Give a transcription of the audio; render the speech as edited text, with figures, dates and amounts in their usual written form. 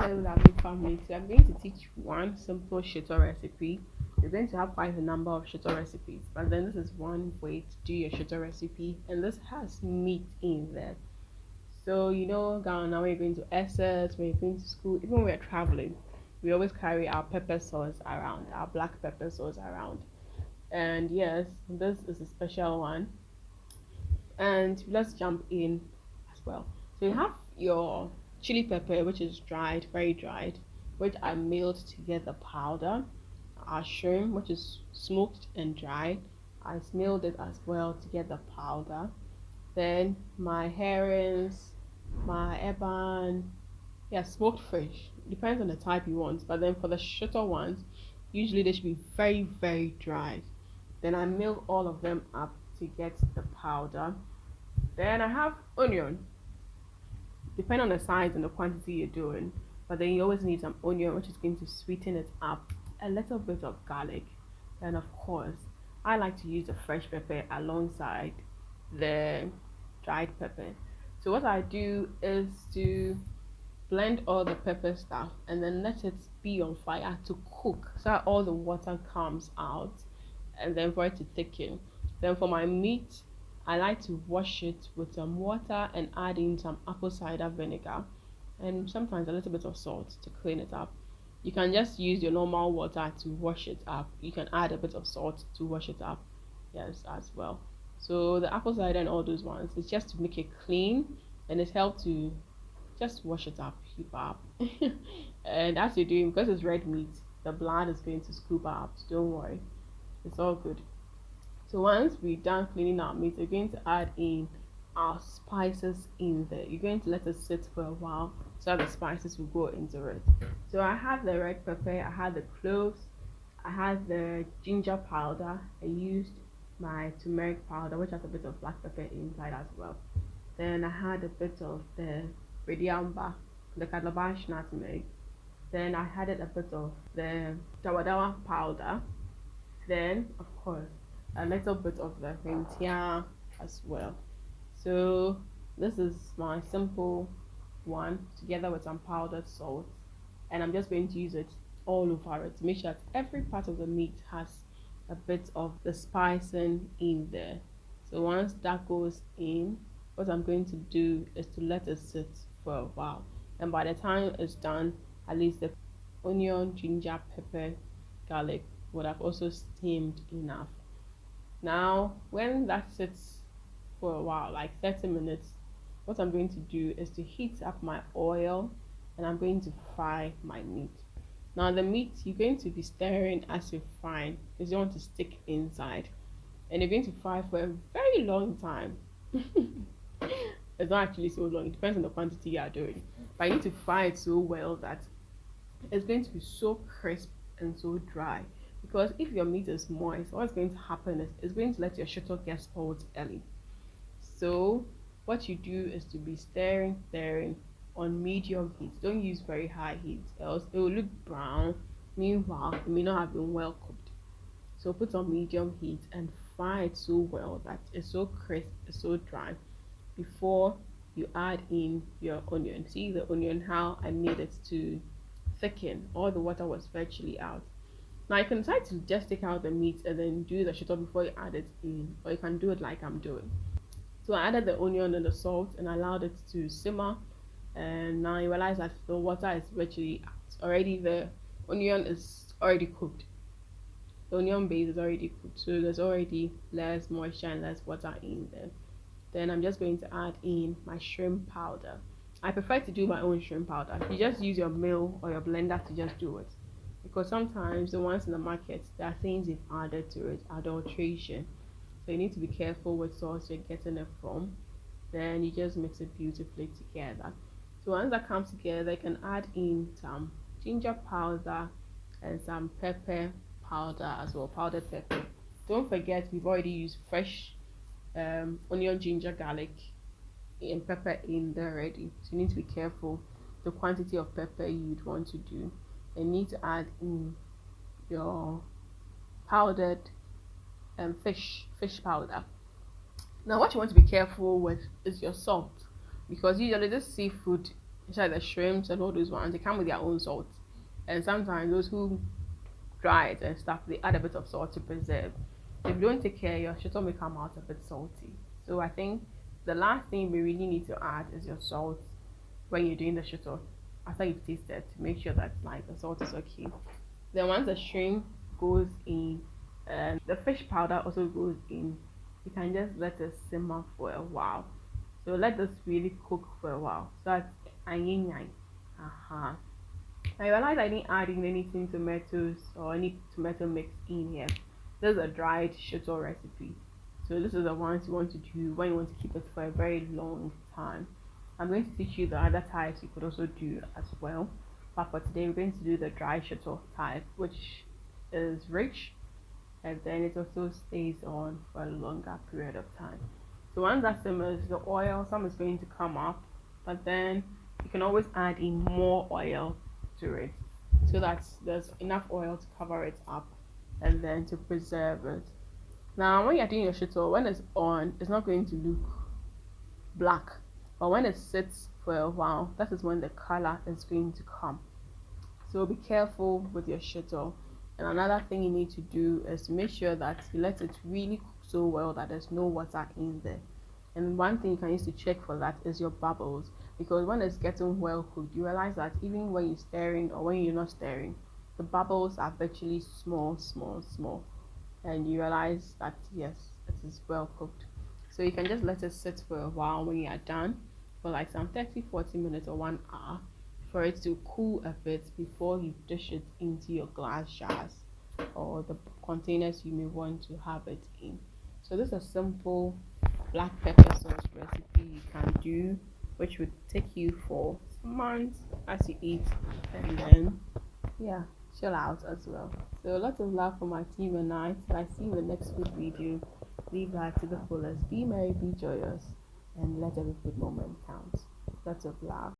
Hello, lovely family. So I'm going to teach one simple shito recipe. You're going to have quite a number of shito recipes, but then this is one way to do your shito recipe, and this has meat in there. So Ghana, when you're going to Essex, when you're going to school, even when we're traveling, we always carry our pepper sauce around, our black pepper sauce around. And yes, this is a special one. And let's jump in as well. So you have your chili pepper, which is dried, very dried, which I milled to get the powder. Our shrimp, which is smoked and dried, I milled it as well to get the powder. Then my herrings, my eban, yeah, smoked fish. Depends on the type you want. But then for the shorter ones, usually they should be very, very dry. Then I mill all of them up to get the powder. Then I have onion. Depending on the size and the quantity you're doing, but then you always need some onion, which is going to sweeten it up. A little bit of garlic, and of course, I like to use the fresh pepper alongside the dried pepper. So what I do is to blend all the pepper stuff and then let it be on fire to cook so that all the water comes out, and then for it to thicken. Then for my meat, I like to wash it with some water and add in some apple cider vinegar and sometimes a little bit of salt to clean it up. You can just use your normal water to wash it up. You can add a bit of salt to wash it up, yes, as well. So the apple cider and all those ones, it's just to make it clean, and it helps to just wash it up, keep up. And as you're doing, because it's red meat, the blood is going to scoop up. So don't worry, it's all good. So once we're done cleaning our meat, we're going to add in our spices in there. You're going to let it sit for a while so the spices will go into it. So I had the red pepper, I had the cloves, I had the ginger powder. I used my turmeric powder, which has a bit of black pepper inside as well. Then I had a bit of the radiamba, the calabash nutmeg. Then I added a bit of the dawada powder. Then, of course, a little bit of the Vinegar as well. So this is my simple one together with some powdered salt, and I'm just going to use it all over it to make sure that every part of the meat has a bit of the spicing in there. So once that goes in, what I'm going to do is to let it sit for a while, and by the time it's done, at least the onion, ginger, pepper, garlic would have also steamed enough. Now when that sits for a while, like 30 minutes, what I'm going to do is to heat up my oil, and I'm going to fry my meat. Now the meat, you're going to be stirring as you're frying because you want to stick inside, and you're going to fry for a very long time. It's not actually so long, it depends on the quantity you are doing, but you need to fry it so well that it's going to be so crisp and so dry. Because if your meat is moist, what's going to happen is it's going to let your shito get spoiled early. So what you do is to be stirring on medium heat. Don't use very high heat, else it will look brown. Meanwhile, it may not have been well cooked. So put on medium heat and fry it so well that it's so crisp, it's so dry before you add in your onion. See the onion, how I made it to thicken. All the water was virtually out. Now you can decide to just take out the meat and then do the shito before you add it in, or you can do it like I'm doing. So I added the onion and the salt and allowed it to simmer, and now you realize that the water is virtually already the onion is already cooked. The onion base is already cooked, so there's already less moisture and less water in there. Then I'm just going to add in my shrimp powder. I prefer to do my own shrimp powder. You just use your mill or your blender to just do it, because sometimes the ones in the market, there are things they've added to it, adulteration. So you need to be careful what sauce you're getting it from. Then you just mix it beautifully together. So once that comes together, you can add in some ginger powder and some pepper powder as well, powdered pepper. Don't forget, we've already used fresh onion, ginger, garlic, and pepper in there already. So you need to be careful the quantity of pepper you'd want to do. You need to add in your powdered fish powder. Now what you want to be careful with is your salt, because usually this seafood It's like the shrimps and all those ones, they come with their own salt. And sometimes those who dry it and stuff, they add a bit of salt to preserve. If you don't take care, your shito may come out a bit salty. So I think the last thing we really need to add is your salt when you're doing the shito. After you've tasted, to make sure that like the salt is okay. Then once the shrimp goes in and the fish powder also goes in, you can just let it simmer for a while. So let this really cook for a while. So that's anyin. Uh-huh. I realized I didn't add in anything tomatoes or any tomato mix in here. This is a dried shito recipe. So this is the ones you want to do when you want to keep it for a very long time. I'm going to teach you the other types you could also do as well. But for today, we're going to do the dry shito type, which is rich and then it also stays on for a longer period of time. So once that simmers, the oil, some is going to come up, but then you can always add in more oil to it so that there's enough oil to cover it up and then to preserve it. Now, when you're doing your shito, when it's on, it's not going to look black, but when it sits for a while, that is when the color is going to come. So be careful with your shito. And another thing you need to do is to make sure that you let it really cook so well that there's no water in there. And one thing you can use to check for that is your bubbles, because when it's getting well cooked, you realize that even when you're stirring or when you're not stirring, the bubbles are virtually small, small, small, and you realize that yes, it is well cooked. So you can just let it sit for a while when you are done, for like some 30-40 minutes or 1 hour, for it to cool a bit before you dish it into your glass jars or the containers you may want to have it in. So this is a simple black pepper sauce recipe you can do, which would take you for some months as you eat, and then yeah, chill out as well. So lots of love for my team and I. Till I see you in the next food video. Live life to the fullest. Be merry, be joyous, and let every food moment count. Lots of love.